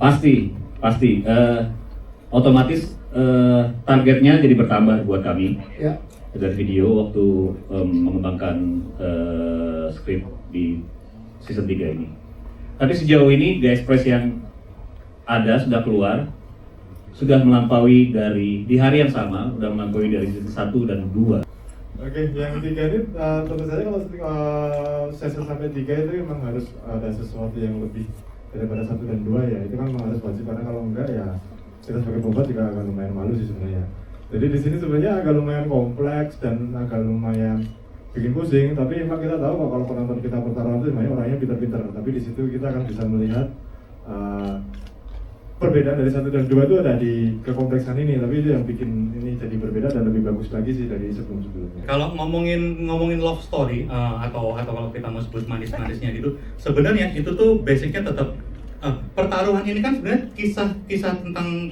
Pasti. Otomatis targetnya jadi bertambah buat kami. Ya. Dari video waktu mengembangkan skrip di season 3 ini. Tapi sejauh ini The Express yang ada sudah keluar, sudah melampaui di hari yang sama, sudah melampaui dari season 1 dan 2. Oke, yang ketiga ini tentu saja kalau season sampai 3 itu memang harus ada sesuatu yang lebih daripada 1 dan 2 ya. Itu kan memang harus wajib, karena kalau enggak ya kita sebagai pembuat juga akan lumayan malu sih sebenarnya. Jadi di sini sebenarnya agak lumayan kompleks dan agak lumayan bikin pusing, tapi memang kita tahu kalau penonton kita pertaruhan itu sebenarnya orangnya pintar-pintar. Tapi di situ kita akan bisa melihat perbedaan dari 1 dan 2 itu ada di kekompleksan ini, tapi itu yang bikin ini jadi berbeda dan lebih bagus lagi sih dari sebelum-sebelumnya. Kalau ngomongin love story atau kalau kita mau sebut manis-manisnya gitu, sebenarnya itu tuh basicnya tetap pertaruhan ini kan sebenarnya kisah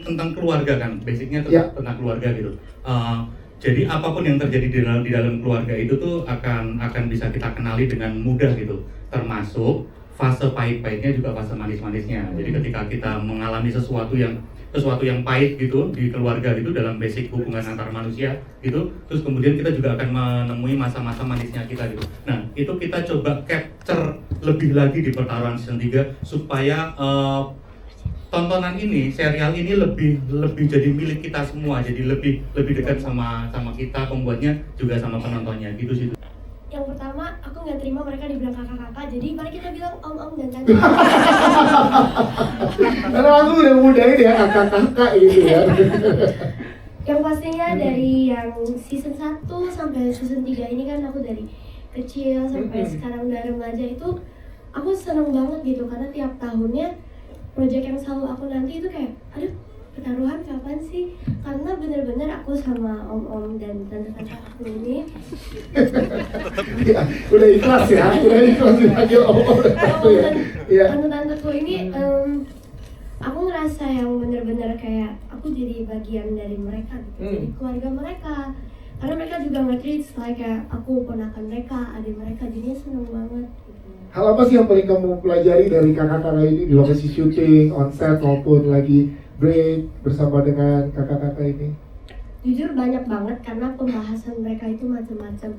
tentang keluarga kan, basicnya tetap tentang keluarga gitu. Jadi apapun yang terjadi di dalam keluarga itu tuh akan bisa kita kenali dengan mudah gitu, termasuk fase pahit-pahitnya juga fase manis-manisnya. Jadi ketika kita mengalami sesuatu yang pahit gitu di keluarga gitu dalam basic hubungan antar manusia gitu, terus kemudian kita juga akan menemui masa-masa manisnya kita gitu. Nah, itu kita coba capture lebih lagi di pertaruhan season 3 supaya tontonan ini, serial ini lebih jadi milik kita semua, jadi lebih dekat sama kita pembuatnya juga sama penontonnya gitu sih. Yang pertama, aku nggak terima mereka dibilang kakak-kakak, jadi mari kita bilang om-om dan tante. Karena aku udah mudahin ya kakak-kakak gitu ya. Yang pastinya dari yang season 1 sampai season 3 ini kan aku dari kecil sampai sekarang udah remaja itu aku seneng banget gitu, karena tiap tahunnya project yang selalu aku nanti itu kayak aduh pertaruhan kapan sih, karena bener-bener aku sama om-om dan tante-tante aku ini Ya, udah ikhlas dipanggil om-om dan tante ya. Iya. tante-tanteku ini aku ngerasa yang bener-bener kayak aku jadi bagian dari mereka gitu, jadi keluarga mereka, karena mereka juga nge-treat kayak aku ponakan mereka, adik mereka, jadinya seneng banget gitu. Hal apa sih yang paling kamu pelajari dari kakak-kakak ini di lokasi syuting, on set maupun lagi break bersama dengan kakak-kakak ini? Jujur banyak banget, karena pembahasan mereka itu macam-macam.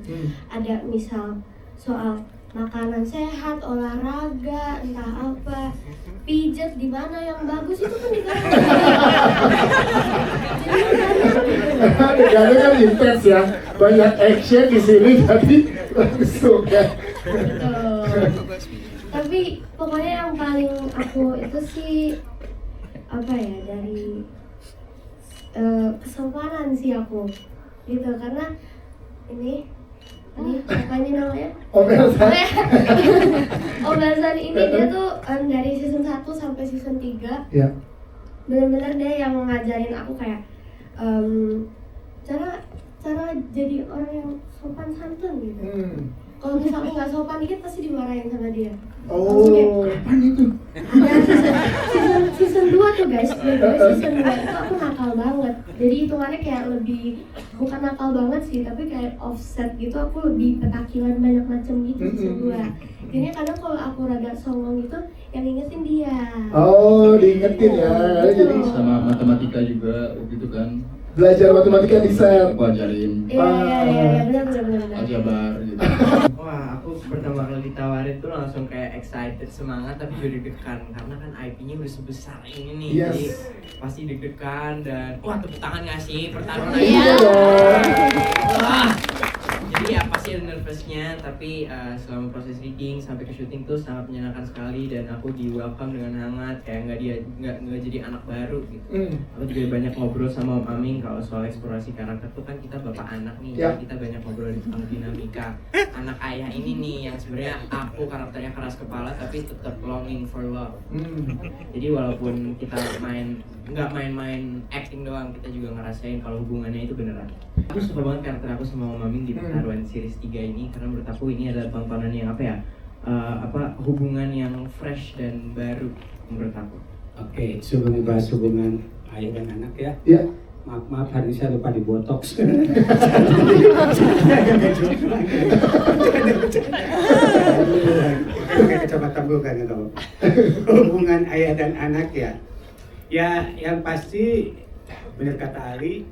Ada misal soal makanan sehat, olahraga, entah apa, pijat di mana yang bagus itu kan digarap. Adegannya kan intens ya, banyak action di sini jadi langsung ya. Tapi pokoknya yang paling aku itu sih apa ya, dari kesopanan sih aku gitu, karena ini apa ini namanya? Om Elsan ini dia tuh dari season 1 sampai season 3 ya. benar-benar dia yang ngajarin aku kayak cara jadi orang yang sopan santun gitu. Kalau misalnya nggak sopan dikit pasti dimarahin sama dia. Oh, kapan itu? Ya, season 2 tuh guys, season 2 itu aku nakal banget. Jadi hitungannya kayak lebih, bukan nakal banget sih, tapi kayak offset gitu, aku lebih petakilan banyak macam gitu season 2. Jadi kadang kalau aku rada songong gitu, yang ingetin dia. Oh, diingetin ya. Jadi sama matematika juga gitu kan. belajar matematika di set. Aku ajarin Iya, benar. aljabar gitu. Wah, aku pertama kali ditawarin tuh langsung kayak excited, semangat, tapi juga deg-degan karena kan IP-nya udah sebesar ini nih. Yes. Jadi pasti deg-degan dan wah, tepuk tangan nggak sih pertarungan Iya dong. Wah. Jadi ya pasti ada nervousnya, tapi selama proses reading sampai ke syuting tuh sangat menyenangkan sekali dan aku di welcome dengan hangat, kayak nggak jadi anak baru gitu. Aku juga banyak ngobrol sama Om Aming kalau soal eksplorasi karakter tuh kan kita bapak anak nih, jadi kita banyak ngobrol tentang dinamika anak ayah ini nih yang sebenarnya aku karakternya keras kepala tapi tetap longing for love. Jadi walaupun kita nggak main acting doang, kita juga ngerasain kalau hubungannya itu beneran. Aku suka banget karakter aku sama Om Aming di pertaruhan series 3 ini karena menurut aku ini adalah tontonan yang hubungan yang fresh dan baru menurut aku. Oke, sebelum membahas hubungan ayah dan anak ya. Iya. Maaf hari ini saya lupa di botox. Kecamatan bukan itu. Hubungan ayah dan anak ya. Ya, yang pasti benar kata Ali,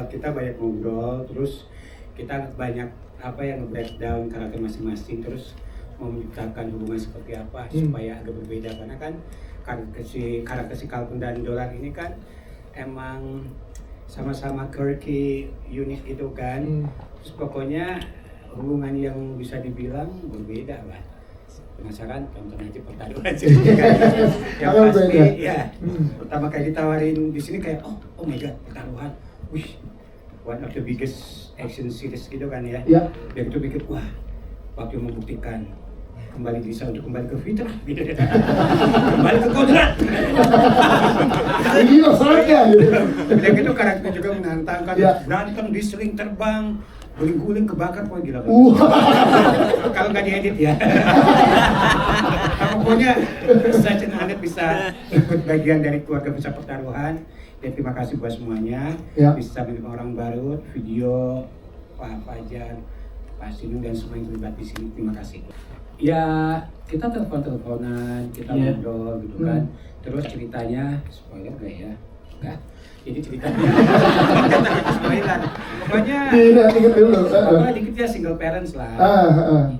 kita banyak ngobrol, terus kita banyak nge-breakdown karakter masing-masing, terus menciptakan hubungan seperti apa supaya agak berbeda, karena kan karakter si Kalkun dan Dolar ini kan emang sama-sama quirky, unik gitu kan. Terus pokoknya hubungan yang bisa dibilang berbeda lah. Penasaran? Tonton aja pertarungan sih. Yang pasti ya pertama kali ditawarin di sini kayak oh my god, pertaruhan. Wih, one of the biggest action series gitu kan ya. Dan itu bikin wah, waktu membuktikan kembali bisa untuk kembali ke fitrah gitu. Kembali ke kodrat. Ini loh saatnya gitu. Dan itu karakter juga menantangkan, berantem di seling terbang, guling-guling kebakar, pokoknya gila. Kalau nggak diedit ya. Pokoknya Such an Honor bisa ikut bagian dari keluarga besar pertaruhan. Dan terima kasih buat semuanya. Bisa menerima orang baru, video, Pak Fajar, Pak Sinung dan semua yang terlibat di sini. Terima kasih. Ya kita telepon-teleponan, kita ngobrol gitu kan. Terus ceritanya spoiler gak ya? Enggak. Jadi ceritanya spoiler. Pokoknya dikit ya single parents lah.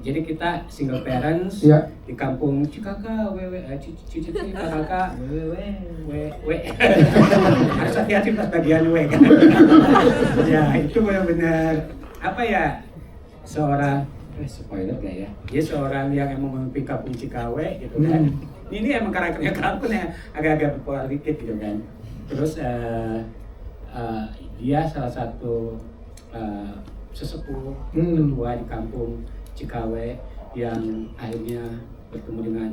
Jadi kita single parents di kampung Cikaka, Cici Kakak, harus hati-hati pas bagian W kan. Ya itu benar-benar apa ya, seorang spoiler gak ya? Dia seorang yang emang memimpin kampung Cikawe gitu kan. Ini emang karakternya kampung ya agak-agak berpolar dikit gitu kan. Terus dia salah satu sesepuh ketua di kampung Cikawe yang akhirnya bertemu dengan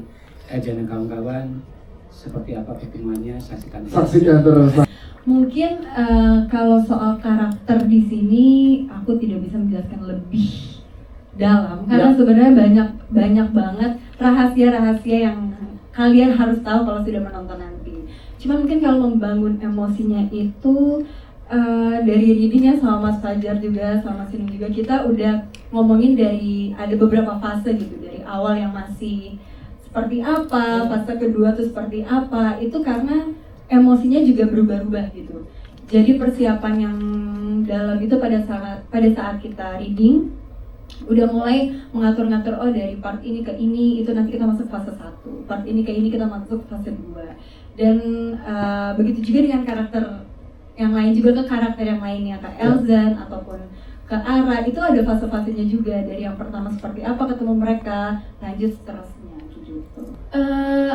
Ejan dan kawan-kawan. Seperti apa pertemuannya, saksikan terus. Mungkin kalau soal karakter di sini aku tidak bisa menjelaskan lebih dalam karena sebenarnya banyak banget rahasia-rahasia yang kalian harus tahu kalau sudah menonton nanti. Cuma mungkin kalau membangun emosinya itu dari readingnya sama Mas Fajar juga, sama Mas Sinung juga, kita udah ngomongin dari ada beberapa fase gitu, dari awal yang masih seperti apa, fase kedua tuh seperti apa, itu karena emosinya juga berubah-ubah gitu. Jadi persiapan yang dalam itu pada saat kita reading udah mulai mengatur-ngatur, oh dari part ini ke ini itu nanti kita masuk fase 1, part ini ke ini kita masuk fase 2. Dan begitu juga dengan karakter yang lain juga, ke karakter yang lainnya, ke Elzan ataupun ke Ara, itu ada fase-fasenya juga, dari yang pertama seperti apa ketemu mereka, lanjut seterusnya gitu.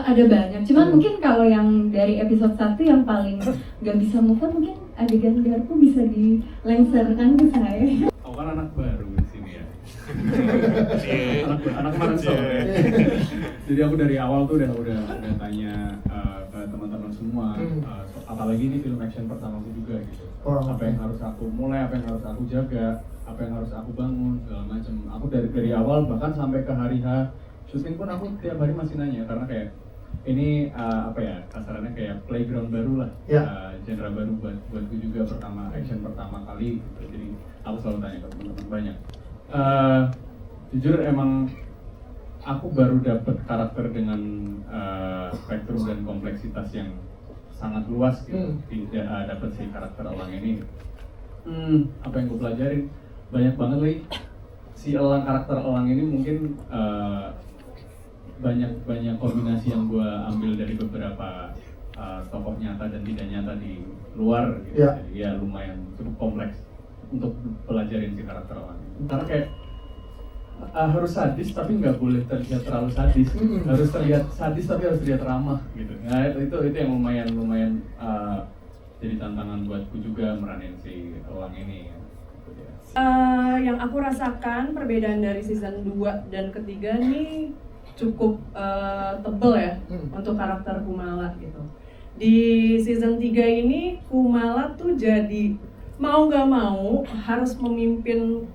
Ada banyak, cuman mungkin kalau yang dari episode 1 yang paling gak bisa move on, mungkin adegan Garpu bisa dilengserkan ke saya. Aku kan anak baru di sini ya. anak mahasiswa ya. Jadi aku dari awal tuh udah tanya ke teman-teman semua, apalagi ini film action pertamaku juga gitu. Apa yang harus aku mulai, apa yang harus aku jaga, apa yang harus aku bangun, segala macam. Aku dari awal bahkan sampai ke hari H syuting pun aku tiap hari masih nanya, karena kayak ini kasarannya kayak playground baru lah, genre baru buatku juga, action pertama kali gitu. Jadi aku selalu tanya ke teman-teman banyak. Jujur emang aku baru dapet karakter dengan spektrum dan kompleksitas yang sangat luas gitu. Dapet si karakter Elang ini. Apa yang gue pelajarin banyak banget lagi. Si karakter Elang ini mungkin banyak kombinasi yang gue ambil dari beberapa tokoh nyata dan tidak nyata di luar gitu. Jadi ya lumayan cukup kompleks untuk pelajarin si karakter Elang ini. Karena kayak harus sadis tapi nggak boleh terlihat terlalu sadis. Harus terlihat sadis tapi harus terlihat ramah gitu. Nah itu yang lumayan jadi tantangan buatku juga meranin si Elang ini. Yang aku rasakan perbedaan dari season 2 dan ketiga nih cukup tebel ya untuk karakter Kumala gitu. Di season 3 ini Kumala tuh jadi mau gak mau harus memimpin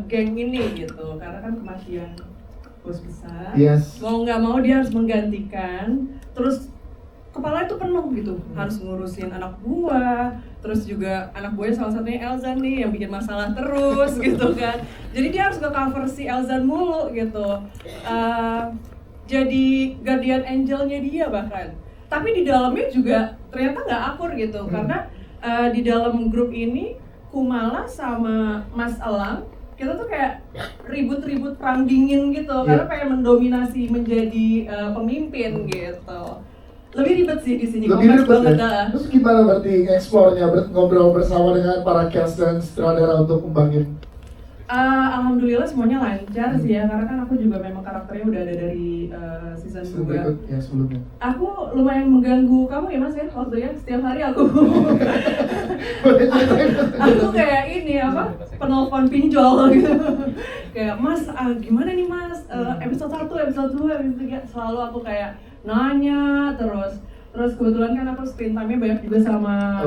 geng ini gitu, karena kan kematian bos besar. Mau gak mau dia harus menggantikan, terus kepala itu penuh gitu, harus ngurusin anak buah, terus juga anak buahnya salah satunya Elzan nih yang bikin masalah terus gitu kan. Jadi dia harus nge-cover si Elzan mulu gitu, jadi guardian angelnya dia bahkan. tapi di dalamnya juga ternyata nggak akur gitu karena di dalam grup ini Kumala sama Mas Elang kita tuh kayak ribut-ribut perang dingin gitu karena pengen mendominasi menjadi pemimpin gitu. Lebih ribet sih di sini. Lebih ribet banget ya? Terus gimana berarti eksplornya, ngobrol bersama dengan para cast dan sutradara untuk kembangin? Alhamdulillah semuanya lancar sih ya, karena kan aku juga memang karakternya udah ada dari season 2. Ya sebelumnya. Aku lumayan mengganggu kamu ya Mas ya, waktu ya setiap hari aku aku kayak ini apa, penelpon pinjol gitu kayak Mas, gimana nih Mas, episode 1, episode 2, episode 3 selalu aku kayak nanya terus kebetulan kan aku screen time-nya banyak juga sama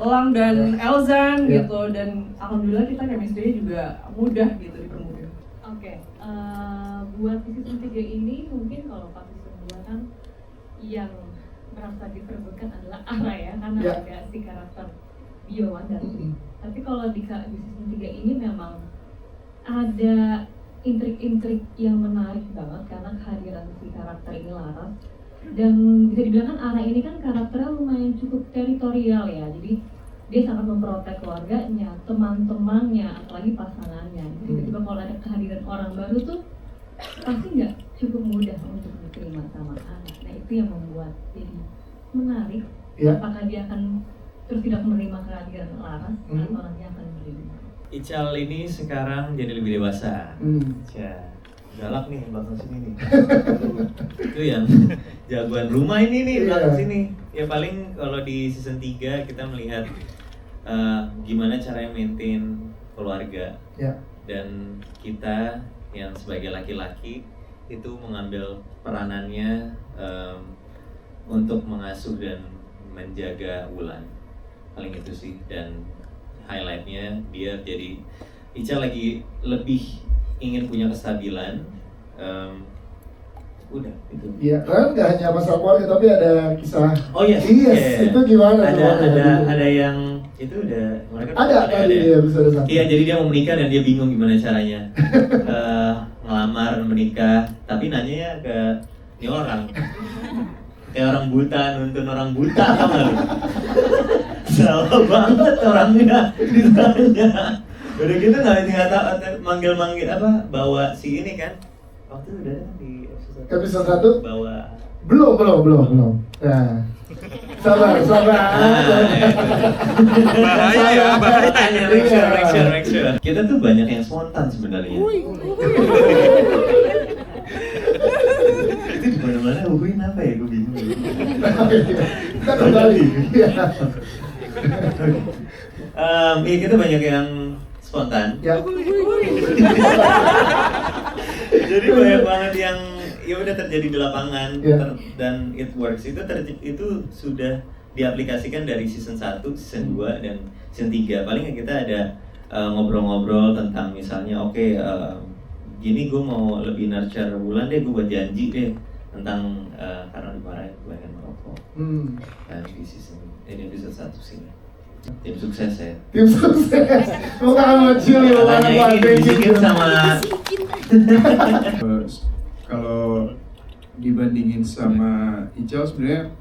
Elang dan Elzan gitu, dan alhamdulillah kita chemistry juga mudah gitu dipermudah. Oke, buat di season 3 ini mungkin kalau pas season 2 kan yang merasa diperebutkan adalah Ara ya, karena ada si karakter Bio Wanda. Tapi kalau di season 3 ini memang ada intrik-intrik yang menarik banget karena kehadiran si karakter ini Laras. Dan bisa dibilang kan Ara ini kan karakternya lumayan cukup teritorial ya, jadi dia sangat memprotek keluarganya, teman-temannya, apalagi pasangannya. Tiba-tiba kalau ada kehadiran orang baru tuh pasti nggak cukup mudah untuk diterima sama Ara. Nah itu yang membuat jadi menarik. Apakah dia akan terus tidak menerima kehadiran Laras atau nanti akan menerima? Ical ini sekarang jadi lebih dewasa. Galak nih belakang sini nih. Itu yang jagoan rumah ini nih belakang sini. Ya paling kalau di season 3 kita melihat gimana caranya maintain keluarga. Dan kita yang sebagai laki-laki itu mengambil peranannya untuk mengasuh dan menjaga Wulan. Paling itu sih, dan highlightnya dia jadi Ical lagi lebih ingin punya kestabilan, udah itu. Iya, kan nggak hanya masalah keluarga tapi ada kisah. Oh iya. Itu gimana? Ada yang itu udah mereka. Ada ya bisa ada. Iya, jadi dia mau menikah dan dia bingung gimana caranya ngelamar menikah, tapi nanya ke ini orang. Kayak orang buta nuntun orang buta sama lu. Salah banget orangnya ditanya. Udah gitu nggak tahu manggil apa bawa si ini kan waktu itu udah di episode 1 bawa belum ya sabar bahaya make sure kita tuh banyak yang spontan sebenarnya itu di mana hubungin apa ya gue bingung kita kembali iya kita banyak yang spontan. Jadi banyak banget yang ya udah terjadi di lapangan dan it works. Itu sudah diaplikasikan dari season 1, season 2 dan season 3. Paling kita ada ngobrol-ngobrol tentang misalnya gini gue mau lebih nurture Wulan deh, gue buat janji deh tentang karena dimarahin kebanyakan merokok. Dan di season ini episode 1 sini. Tim sukses ya. Tim sukses. Bukan kecil ya, makanya ini dibisikin sama. Kalau dibandingin sama Ical sebenarnya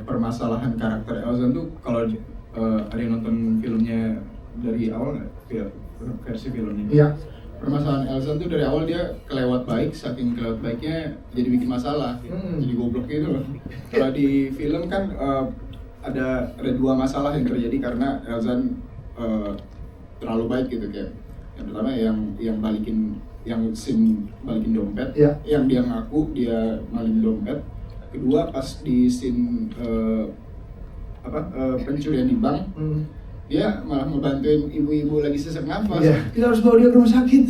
permasalahan karakter Elzan tuh kalau ada yang nonton filmnya dari awal nggak? Versi filmnya. Iya. Permasalahan Elzan tuh dari awal dia kelewat baik, saking kelewat baiknya jadi bikin masalah, jadi goblok gitu loh. Kalau di film kan ada 2 masalah yang terjadi karena Elzan terlalu baik gitu kayak yang pertama yang balikin balikin dompet, yang dia ngaku dia malin dompet. Kedua pas di scene pencurian di bank, dia malah ngebantuin ibu-ibu lagi sesak nafas. Kita harus bawa dia ke rumah sakit.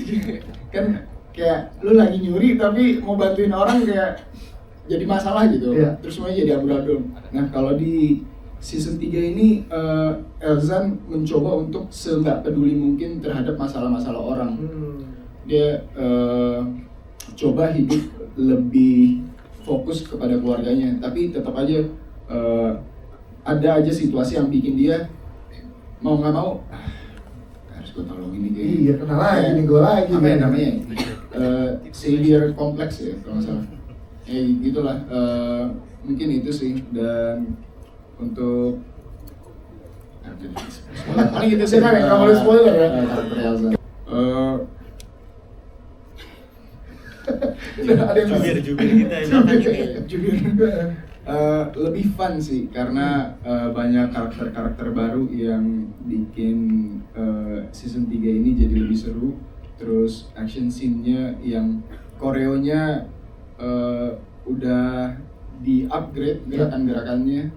Kan kayak lu lagi nyuri tapi mau bantuin orang kayak jadi masalah gitu. Terus semuanya jadi amburadul. Nah kalau di season 3 ini Elzan mencoba untuk se-nggak peduli mungkin terhadap masalah-masalah orang. Dia coba hidup lebih fokus kepada keluarganya, tapi tetap aja ada aja situasi yang bikin dia mau nggak mau harus gue tolongin nih kayak. Iya, kenal lagi nih gue lagi. Apa ya namanya? Savior complex ya kalau nggak salah. gitulah. Mungkin itu sih. Dan untuk paling gitu sih. Nggak boleh spoiler ya. Karakter Elsa. Ada yang Jubir kita lebih fun sih karena banyak karakter-karakter baru yang bikin season 3 ini jadi lebih seru. Terus action scene-nya yang koreonya udah di-upgrade gerakan-gerakannya.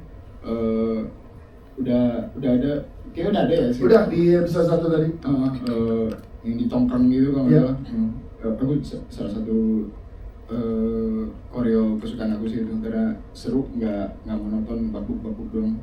Udah ada, kayaknya udah ada ya sih. Udah di episode 1 tadi. Yang di tongkrong gitu kalau nggak salah. Aku salah satu koreo kesukaan aku sih itu karena seru, nggak monoton, babuk-babuk doang.